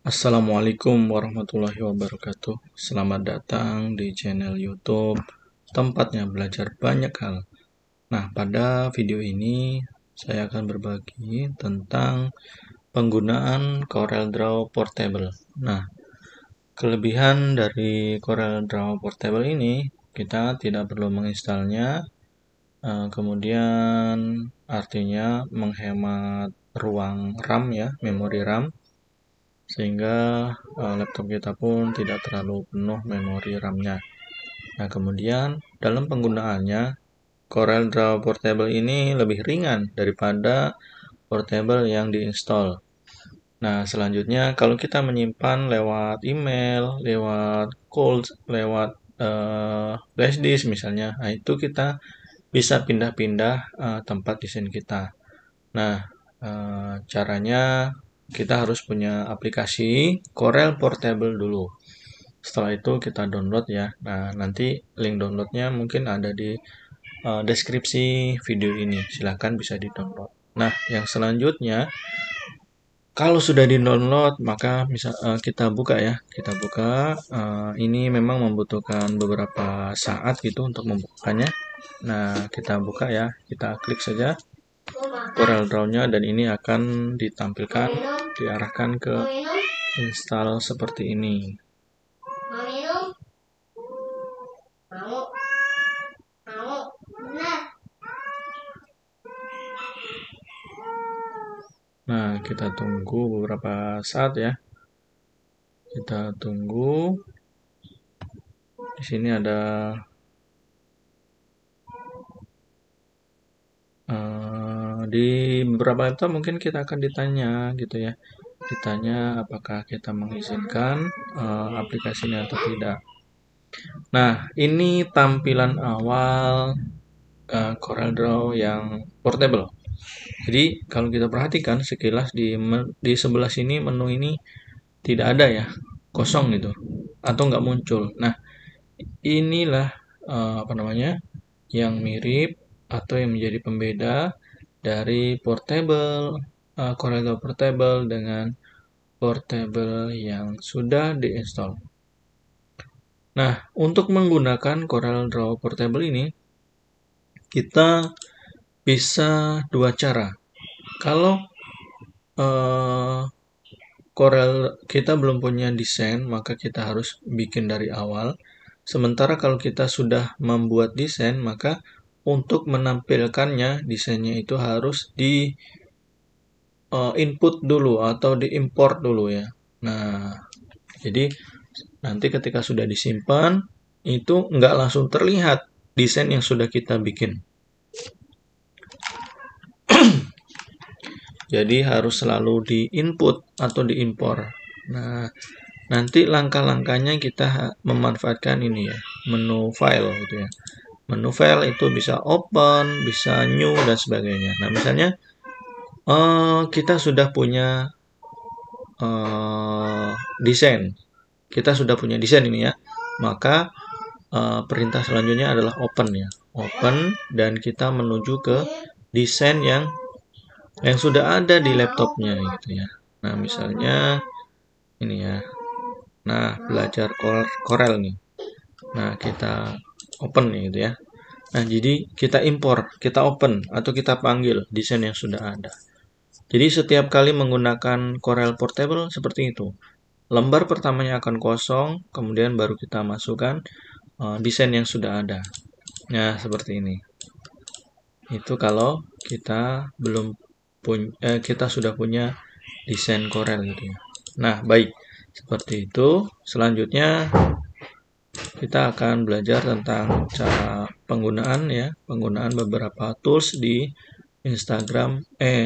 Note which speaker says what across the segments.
Speaker 1: Assalamualaikum warahmatullahi wabarakatuh. Selamat datang di channel YouTube tempatnya belajar banyak hal. Nah, pada video ini saya akan berbagi tentang penggunaan CorelDRAW Portable. Nah, kelebihan dari CorelDRAW Portable ini kita tidak perlu menginstalnya. Kemudian artinya menghemat ruang RAM ya, memori RAM, sehingga laptop kita pun tidak terlalu penuh memori RAM-nya. Nah, kemudian dalam penggunaannya, CorelDRAW Portable ini lebih ringan daripada portable yang diinstal. Nah, selanjutnya kalau kita menyimpan lewat email, lewat call, lewat flash disk misalnya, nah itu kita bisa pindah-pindah tempat desain kita. Nah, caranya kita harus punya aplikasi Corel Portable dulu. Setelah itu kita download ya. Nah, nanti link downloadnya mungkin ada di deskripsi video ini. Silahkan bisa di-download. Nah, yang selanjutnya, kalau sudah di-download, maka bisa kita buka ya. Kita buka. Ini memang membutuhkan beberapa saat gitu untuk membukanya. Nah, kita buka ya. Kita klik saja CorelDRAW-nya dan ini akan ditampilkan, diarahkan ke install seperti ini. Nah, kita tunggu beberapa saat ya. Kita tunggu. Di sini ada di beberapa laptop mungkin kita akan ditanya gitu ya. Ditanya apakah kita mengizinkan aplikasinya atau tidak. Nah, ini tampilan awal CorelDRAW yang portable. Jadi kalau kita perhatikan sekilas di sebelah sini menu ini tidak ada ya, kosong gitu, atau nggak muncul. Nah, inilah apa namanya yang mirip atau yang menjadi pembeda dari portable CorelDRAW Portable dengan portable yang sudah diinstal. Nah, untuk menggunakan CorelDRAW Portable ini kita bisa dua cara. Kalau Corel kita belum punya desain, maka kita harus bikin dari awal. Sementara kalau kita sudah membuat desain, maka untuk menampilkannya, desainnya itu harus di input dulu atau diimport dulu ya. Nah, jadi nanti ketika sudah disimpan, itu nggak langsung terlihat desain yang sudah kita bikin. Jadi harus selalu di-input atau diimpor. Nah, nanti langkah-langkahnya kita memanfaatkan ini ya, menu file gitu ya. Menu file itu bisa open, bisa new dan sebagainya. Nah, misalnya kita sudah punya desain. Kita sudah punya desain ini ya. Maka perintah selanjutnya adalah open ya. Open dan kita menuju ke desain yang sudah ada di laptopnya gitu ya. Nah, misalnya ini ya. Nah, belajar Corel nih. Nah, kita open nih gitu ya. Nah, jadi kita impor, kita open atau kita panggil desain yang sudah ada. Jadi setiap kali menggunakan Corel Portable seperti itu. Lembar pertamanya akan kosong, kemudian baru kita masukkan desain yang sudah ada. Nah, seperti ini. Itu kalau kita kita sudah punya desain Corel gitu ya. Nah, baik. Seperti itu. Selanjutnya kita akan belajar tentang cara penggunaan ya, penggunaan beberapa tools di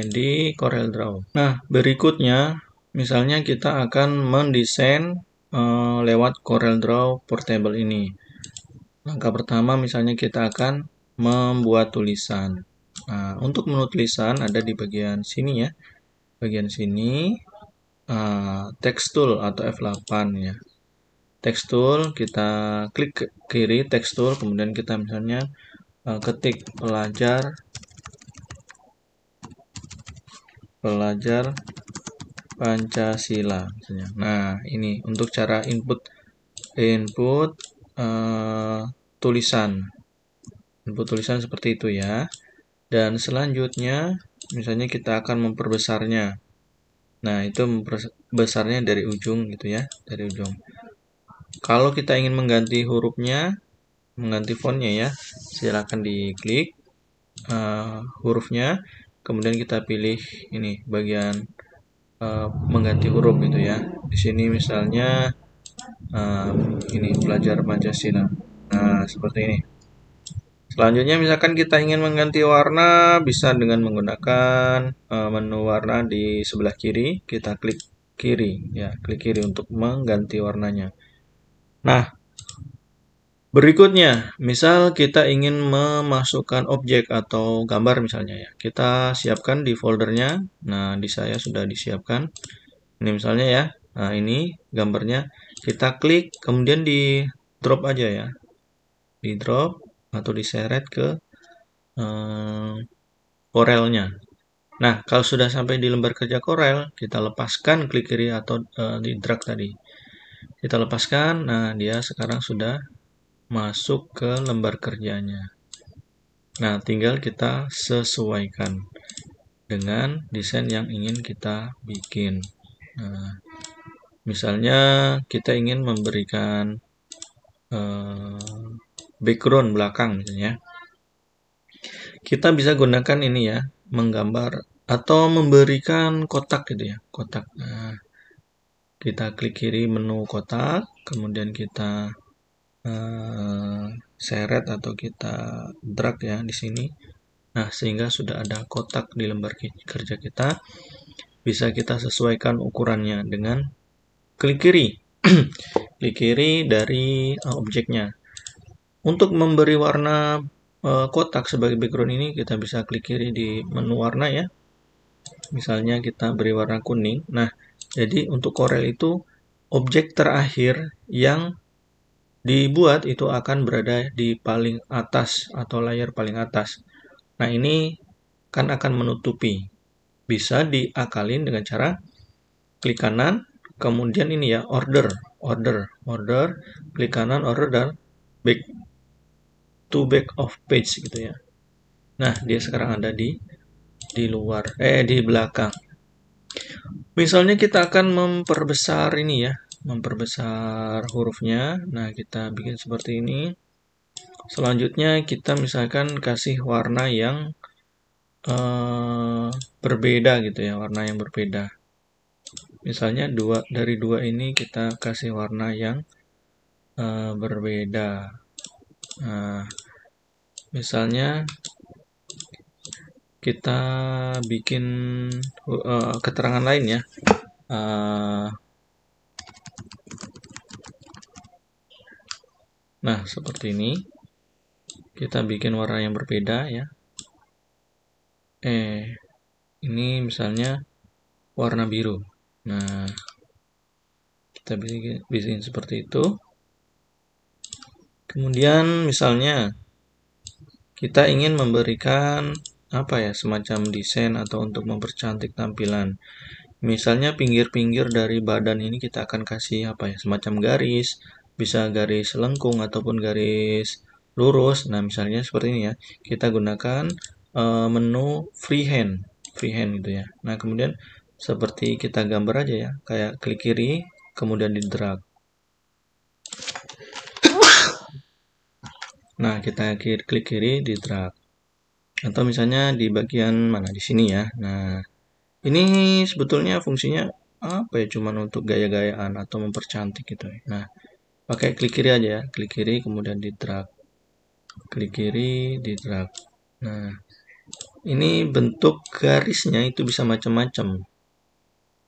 Speaker 1: di CorelDRAW. Nah, berikutnya misalnya kita akan mendesain lewat CorelDRAW Portable ini. Langkah pertama misalnya kita akan membuat tulisan. Nah, untuk menu tulisan ada di bagian sini ya. Bagian sini text tool atau F8 ya. Text tool kita klik ke kiri text tool, kemudian kita misalnya ketik pelajar Pancasila misalnya. Nah, ini untuk cara input tulisan. Input tulisan seperti itu ya. Dan selanjutnya misalnya kita akan memperbesarnya. Nah, itu memperbesarnya dari ujung gitu ya, dari ujung. Kalau kita ingin mengganti hurufnya, mengganti fontnya ya, silakan diklik hurufnya, kemudian kita pilih ini bagian mengganti huruf gitu ya. Di sini misalnya ini belajar Pancasila. Nah, seperti ini. Selanjutnya misalkan kita ingin mengganti warna, bisa dengan menggunakan menu warna di sebelah kiri, kita klik kiri ya, klik kiri untuk mengganti warnanya. Nah, berikutnya, misal kita ingin memasukkan objek atau gambar misalnya ya. Kita siapkan di foldernya. Nah, di saya sudah disiapkan. Ini misalnya ya. Nah, ini gambarnya. Kita klik, kemudian di drop aja ya. Di drop atau diseret ke Corel-nya. Nah, kalau sudah sampai di lembar kerja Corel, kita lepaskan klik kiri atau di drag tadi. Kita lepaskan. Nah, dia sekarang sudah masuk ke lembar kerjanya. Nah, tinggal kita sesuaikan dengan desain yang ingin kita bikin. Nah, misalnya kita ingin memberikan background belakang misalnya. Kita bisa gunakan ini ya, menggambar atau memberikan kotak gitu ya, kotak. Nah, kita klik kiri menu kotak, kemudian kita seret atau kita drag ya di sini. Nah, sehingga sudah ada kotak di lembar kerja kita. Bisa kita sesuaikan ukurannya dengan klik kiri. Klik kiri dari objeknya. Untuk memberi warna kotak sebagai background ini, kita bisa klik kiri di menu warna ya. Misalnya kita beri warna kuning. Nah, jadi untuk Corel itu objek terakhir yang dibuat itu akan berada di paling atas atau layar paling atas. Nah, ini kan akan menutupi. Bisa diakalin dengan cara klik kanan, kemudian ini ya, order, klik kanan, order, dan back to back of page gitu ya. Nah, dia sekarang ada di luar, di belakang. Misalnya kita akan memperbesar ini ya, memperbesar hurufnya. Nah, kita bikin seperti ini. Selanjutnya kita misalkan kasih warna yang berbeda gitu ya, warna yang berbeda. Misalnya dari dua ini kita kasih warna yang berbeda. Nah, misalnya kita bikin keterangan lain ya. Nah, seperti ini. Kita bikin warna yang berbeda ya. Ini misalnya warna biru. Nah, kita bikin seperti itu. Kemudian misalnya kita ingin memberikan apa ya, semacam desain atau untuk mempercantik tampilan. Misalnya pinggir-pinggir dari badan ini kita akan kasih apa ya, semacam garis, bisa garis lengkung ataupun garis lurus. Nah, misalnya seperti ini ya. Kita gunakan menu freehand gitu ya. Nah, kemudian seperti kita gambar aja ya, kayak klik kiri kemudian di drag. Nah, kita klik kiri di drag. Atau misalnya di bagian mana, di sini ya. Nah, ini sebetulnya fungsinya apa ya, cuman untuk gaya-gayaan atau mempercantik gitu ya. Nah, pakai klik kiri aja ya, klik kiri kemudian di drag. Klik kiri di drag. Nah, ini bentuk garisnya itu bisa macam-macam.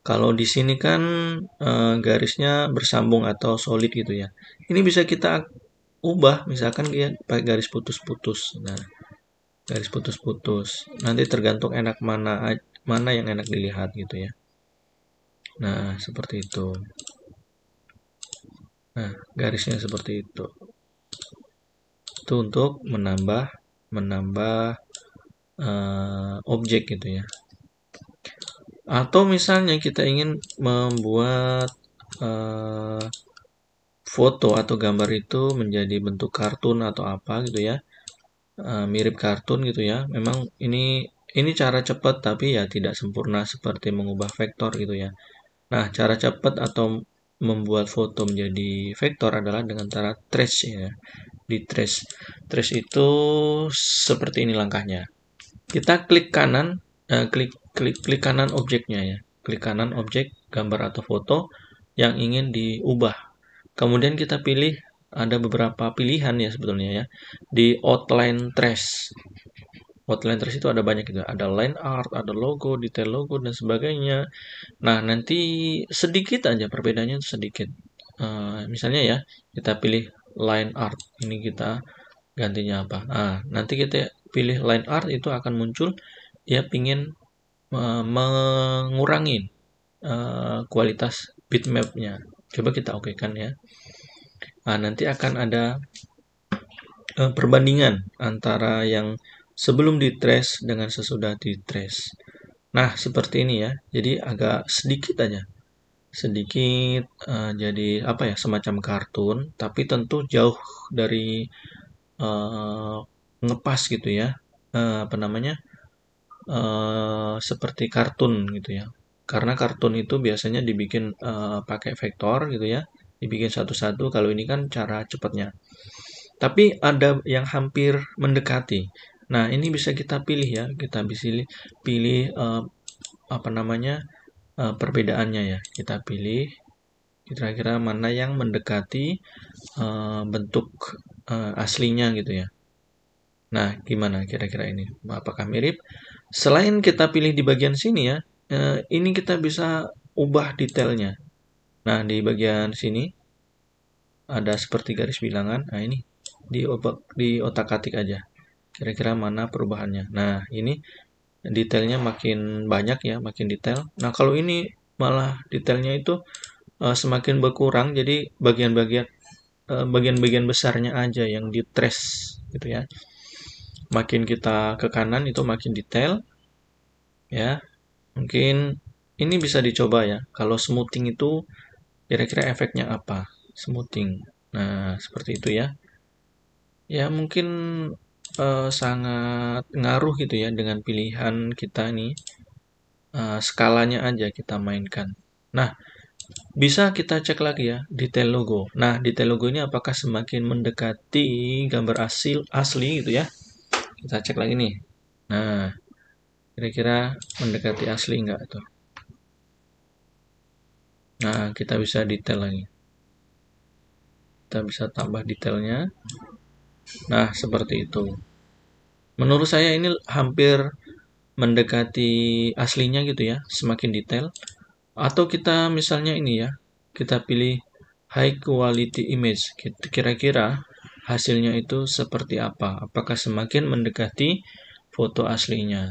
Speaker 1: Kalau di sini kan garisnya bersambung atau solid gitu ya. Ini bisa kita ubah, misalkan dia pakai garis putus-putus. Nah, garis putus-putus. Nanti tergantung enak mana yang enak dilihat gitu ya. Nah, seperti itu. Nah, garisnya seperti itu. Itu untuk menambah objek gitu ya. Atau misalnya kita ingin membuat foto atau gambar itu menjadi bentuk kartun atau apa gitu ya, mirip kartun gitu ya. Memang ini cara cepat tapi ya tidak sempurna seperti mengubah vektor gitu ya. Nah, cara cepat atau membuat foto menjadi vektor adalah dengan cara trace ya. Di trace. Trace itu seperti ini langkahnya. Kita klik kanan, klik kanan objeknya ya. Klik kanan objek gambar atau foto yang ingin diubah. Kemudian kita pilih, ada beberapa pilihan ya sebetulnya ya. Di outline trace. Outline trace itu ada banyak gitu. Ada line art, ada logo, detail logo dan sebagainya. Nah, nanti sedikit aja perbedaannya sedikit. Misalnya ya, kita pilih line art. Ini kita gantinya apa? Nah, nanti kita pilih line art itu akan muncul dia pingin mengurangi kualitas bitmapnya. Coba kita oke kan ya. Nah, nanti akan ada perbandingan antara yang sebelum di trace dengan sesudah di trace. Nah, seperti ini ya. Jadi agak sedikit aja. Sedikit jadi apa ya, semacam kartun, tapi tentu jauh dari ngepas gitu ya. Apa namanya? Seperti kartun gitu ya. Karena kartun itu biasanya dibikin pakai vektor gitu ya. Dibikin satu-satu. Kalau ini kan cara cepatnya. Tapi ada yang hampir mendekati. Nah, ini bisa kita pilih ya. Kita bisa pilih apa namanya? Perbedaannya ya. Kita pilih kira-kira mana yang mendekati bentuk aslinya gitu ya. Nah, gimana kira-kira ini? Apakah mirip? Selain kita pilih di bagian sini ya, ini kita bisa ubah detailnya. Nah, di bagian sini ada seperti garis bilangan. Nah, ini di otak-atik aja. Kira-kira mana perubahannya. Nah, ini detailnya makin banyak ya, makin detail. Nah, kalau ini malah detailnya itu semakin berkurang, jadi bagian-bagian besarnya aja yang di trace gitu ya. Makin kita ke kanan itu makin detail ya. Mungkin ini bisa dicoba ya. Kalau smoothing itu kira-kira efeknya apa? Smoothing. Nah, seperti itu ya. Ya, mungkin sangat ngaruh gitu ya dengan pilihan kita nih. Skalanya aja kita mainkan. Nah, bisa kita cek lagi ya, detail logo. Nah, detail logo ini apakah semakin mendekati gambar asli gitu ya? Kita cek lagi nih. Nah, kira-kira mendekati asli enggak tuh? Nah, kita bisa detail lagi. Kita bisa tambah detailnya. Nah, seperti itu. Menurut saya ini hampir mendekati aslinya gitu ya, semakin detail. Atau kita misalnya ini ya, kita pilih high quality image. Kira-kira hasilnya itu seperti apa? Apakah semakin mendekati foto aslinya?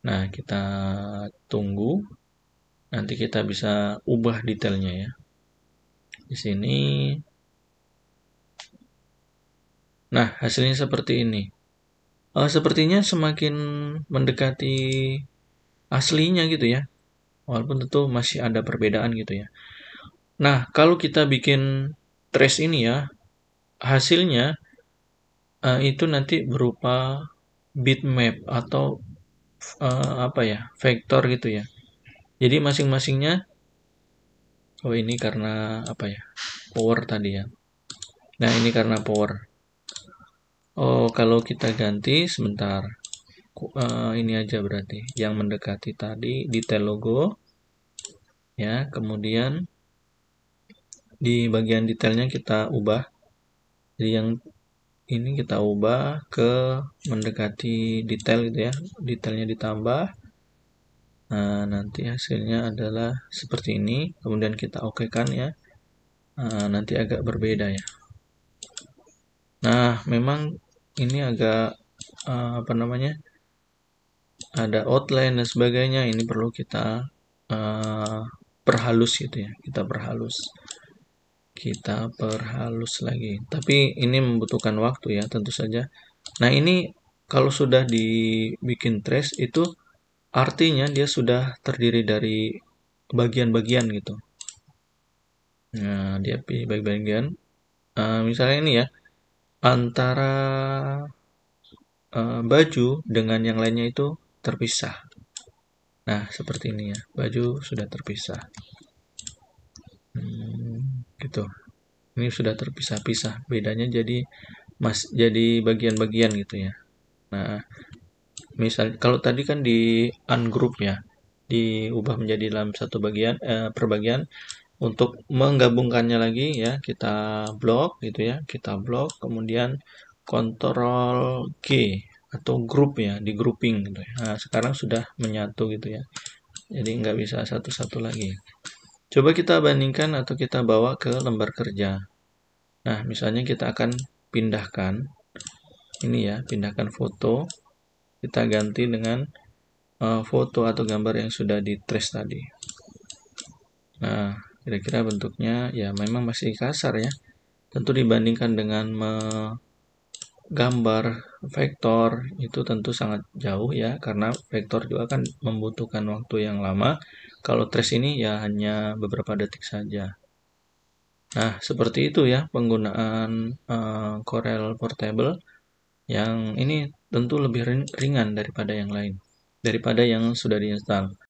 Speaker 1: Nah, kita tunggu. Nanti kita bisa ubah detailnya ya. Di sini. Nah, hasilnya seperti ini. Sepertinya semakin mendekati aslinya gitu ya. Walaupun tentu masih ada perbedaan gitu ya. Nah, kalau kita bikin trace ini ya, hasilnya itu nanti berupa bitmap atau apa ya, vektor gitu ya. Jadi masing-masingnya, oh ini karena apa ya, power tadi ya. Nah, ini karena power. Oh, kalau kita ganti sebentar. Ini aja berarti yang mendekati tadi detail logo ya, kemudian di bagian detailnya kita ubah. Jadi yang ini kita ubah ke mendekati detail gitu ya, detailnya ditambah. Nah, nanti hasilnya adalah seperti ini. Kemudian kita oke kan ya. Nah, nanti agak berbeda ya. Nah, memang ini agak apa namanya? Ada outline dan sebagainya. Ini perlu kita perhalus gitu ya. Kita perhalus lagi. Tapi ini membutuhkan waktu ya, tentu saja. Nah, ini kalau sudah dibikin trace itu artinya dia sudah terdiri dari bagian-bagian gitu. Nah, dia pilih bagian-bagian. Misalnya ini ya, antara baju dengan yang lainnya itu terpisah. Nah, seperti ini ya, baju sudah terpisah. Gitu. Ini sudah terpisah-pisah. Bedanya jadi bagian-bagian gitu ya. Nah, misal kalau tadi kan di ungroup ya, diubah menjadi dalam satu bagian per bagian. Untuk menggabungkannya lagi ya, kita blok gitu ya, kita blok kemudian Ctrl G atau group ya, di grouping gitu ya. Nah, sekarang sudah menyatu gitu ya. Jadi nggak bisa satu-satu lagi. Coba kita bandingkan atau kita bawa ke lembar kerja. Nah, misalnya kita akan pindahkan ini ya, pindahkan foto, kita ganti dengan foto atau gambar yang sudah di trace tadi. Nah, kira-kira bentuknya ya memang masih kasar ya. Tentu dibandingkan dengan menggambar vektor itu tentu sangat jauh ya, karena vektor juga kan membutuhkan waktu yang lama. Kalau trace ini ya hanya beberapa detik saja. Nah, seperti itu ya penggunaan Corel Portable yang ini tentu lebih ringan daripada yang lain, daripada yang sudah diinstal.